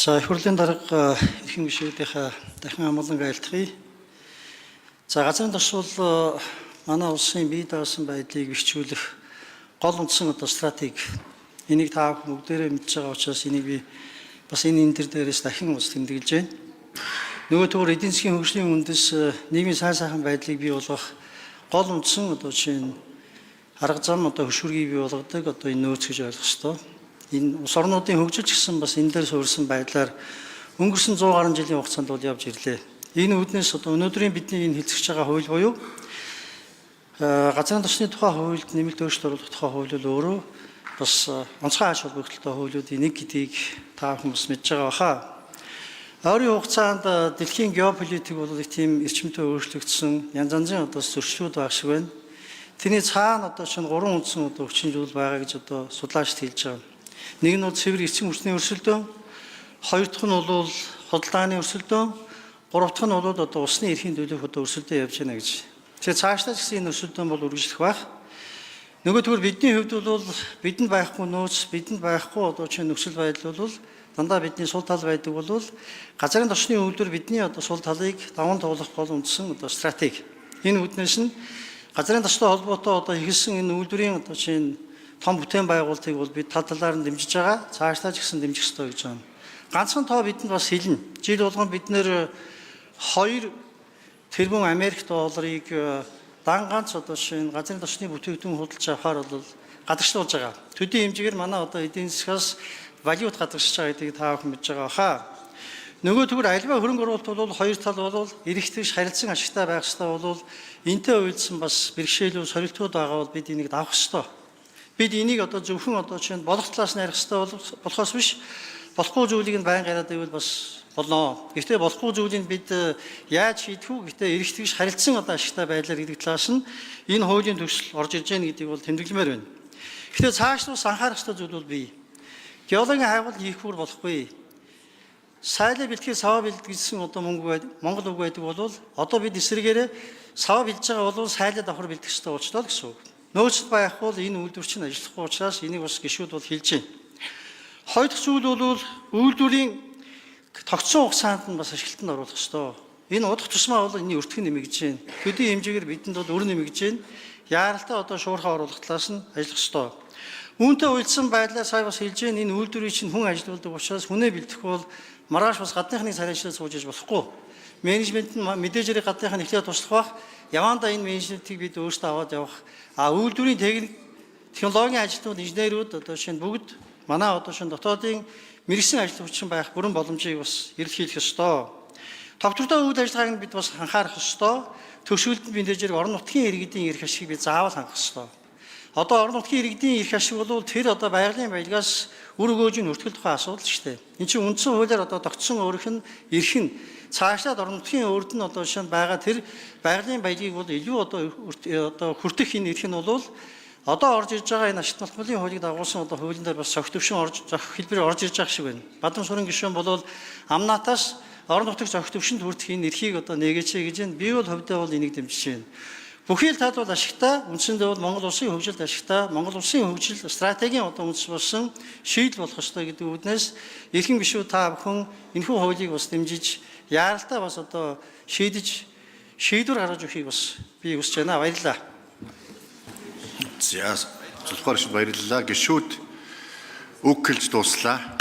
За их хурлын дарга эрхэм гишүүдийнхээ дахин амгалан айлтгая. За газрын тос бол манай улсын бие даасан байдлыг бэхжүүлэх гол үндсэн стратеги. Энийг та бүгдээрээ мэдж байгаа учраас энийг би бас энэ дээрээс дахин бас тэмдэглэж байна. Нөгөө төгөр эдийн засгийн хөгжлийн үндэс нийгмийн сайхан байдлыг бий болгох гол үндсэн жишээ нь арга зам хөшүүргийг бий болгодог энэ нөөц гэж ойлгох ёстой. Энэ улс орнуудын хөгжилч гэсэн бас энэ дээр суурьсан байдлаар өнгөрсөн 100 гаруй жилийн хугацаанд бол явж ирлээ. Энэ үүднээс өнөөдрийн бидний энэ хэлцэж байгаа хууль буюу газрын тосны тухай хуульд нэмэлт өөрчлөлт оруулах тухай хууль бол өөрөө бас онцгой ач холбогдолтой хуулиудын нэг гэдгийг та хүмүүс мэдж байгаа баха. Ойрын хугацаанд дэлхийн геополитик бол их тийм эрчимтэй өөрчлөгдсөн янз янзын зөрчлүүд байх шиг байна. Тэрний цаана чинь 3 үндсэн хүчин зүйл байгаа гэж судлаачид хэлж байгаа. Нэг нь цэвэр эцсийн хүчний өрсөлдөөн, хоёр дахь нь бол худалдааны өрсөлдөөн, гурав дахь нь бол усны эрхийн төлөөх өрсөлдөөн явж байна гэж. Тэгэхээр цаашдаа ч гэсэн энэ өрсөлдөөн бол үргэлжлэх байх. Нөгөө төгөр бидний хувьд бол бидэнд байхгүй нөөц, бидэнд байхгүй чинь нөхцөл байдал бол дандаа бидний сул тал байдаг бол газрын тосны үйлдвэр бидний сул талыг даван туулах гол үндсэн стратеги. Энэ үүднээс нь газрын тостой холбоотой хийсэн энэ үйлдвэрийн чинь том бүтээн байгуулалтыг бол бид тал талаар нь дэмжиж байгаа. Цаашдаа ч гэсэн дэмжих ёстой гэж байна. Ганцхан тоо бидэнд бас хэлнэ. Жил болгон бид нэр 2 тэрбум Америк долларыг дан ганц шинэ газрын тосны бүтээгдэхүүн худалдаж авахаар бол гадагшлуулж байгаа. Төдий хэмжээгээр манай эдийн засгаас валют гадагшиж байгаа гэдгийг та бүхэн мэдж байгаа баха. Нөгөө төгөр альва хөрөнгө оруулалт бол хоёр тал бол эргэжтэйш харилцан ашигтай байх ёстой бол энтэй уйлдсан бас бэрхшээлүүд сорилтууд байгаа бол бид энийг давах ёстой. Бид энийг зөвхөн чинь болох талаас нь ярих ёстой болохоос биш болохгүй зүйлийг нь байнга яриад байвал бас болно. Гэхдээ болохгүй зүйлийг бид яаж шийдэх вэ? Гэхдээ эргэжтэйш харилцан ашигтай байдлаар гэдэг талаас нь энэ хуулийн төсөл орж ирж байгаа гэдгийг бол тэмдэглэмээр байна. Гэхдээ цаашлуус анхаарах ёстой зүйл бол бий. Геологийн хайгуул хийхгүй болохгүй. Сайлаа бэлтгэл саваа бэлтгэсэн Монгол үг байдаг бол бид эсрэгээрээ саваа бэлдэж байгаа бол сайлаа давхар бэлтгэх ёстой болчлоо гэсэн үг. Нөөцөл байхгүй бол энэ үйлдвэр чинь ажиллахгүй учраас энийг бас гишүүд бол хэлж байна. Хоёр дахь зүйл бол үйлдвэрийн тогтсон хугацаанд нь бас ашиглалтанд оруулах ёстой. Энэ удах тусмаа бол энэ өртгөн нэмэгдэж байна. Төдий хэмжээгээр бидэнд бол өр нэмэгдэж байна. Яаралтай шуурхаа оруулах талаас нь ажиллах ёстой. Үүнтэй уйлдсан байдлаар сая бас хэлж байна. Энэ үйлдвэрийг чинь хүн ажилуулдаг учраас хүнээ бэлдэх бол маргааш бас гадныхны царайшаа сууж иж болохгүй. Менежмент нь мэдээж хэрэг гадныхаа эхлээд туслах бах. Явандаа энэ менежментийг бид өөрсдөө аваад явах. Үйлдвэрийн технологийн ажилтнууд, инженерүүд шинэ бүгд манай шинэ дотоодын мэрэгсэн ажил хүчин байх бүрэн боломжийг бас эрэлхийлэх ёстой. Товтортой үйл ажиллагааг бид бас анхаарах ёстой. Төсвөлд мэдээж хэрэг орон нутгийн иргэдийн эрх ашигыг бид заавал хангах ёстой. Орон нутгийн иргэдийн эрх ашиг бол тэр байгалийн баялгаас үр өгөөжийн өртгөл тухай асуудал шүү дээ. Энэ чинь үндсэн хуулиар тогтсон өөрөх нь эрх нь цаашлаад орон нутгийн өөрд нь шинэ байгаа тэр байгалийн баялагийг бол илүү хүртэх энэ эрх нь бол орж ирж байгаа энэ ашигт малхмалын хуулийг дагуулсан хуулийн дээр бас зохих төвшин хэлбэр орж ирж байгаа шиг байна. Бадам сурын гишүүн бол амнаатаас орон нутгийн зохих төвшөнд хүртэх энэ эрхийг нэгээч гэж байна. Би бол хувьдаа бол энийг дэмжиж байна. Бүхий л тал бол ашигтай, үндсэндээ бол Монгол улсын хөгжилд ашигтай, Монгол улсын хөгжил стратегийн үндэс болсон шийдэл болох ёстой гэдэг үднээс эрхэм гишүүд та бүхэн энэхүү хуулийг бас дэмжиж яаралтай бас шийдэж шийдвэр гаргаж өгөхийг бас би хүсэж байна. Баярлалаа. За, Зүлхбар их баярлалаа. Гишүүд үг хэлж дууслаа.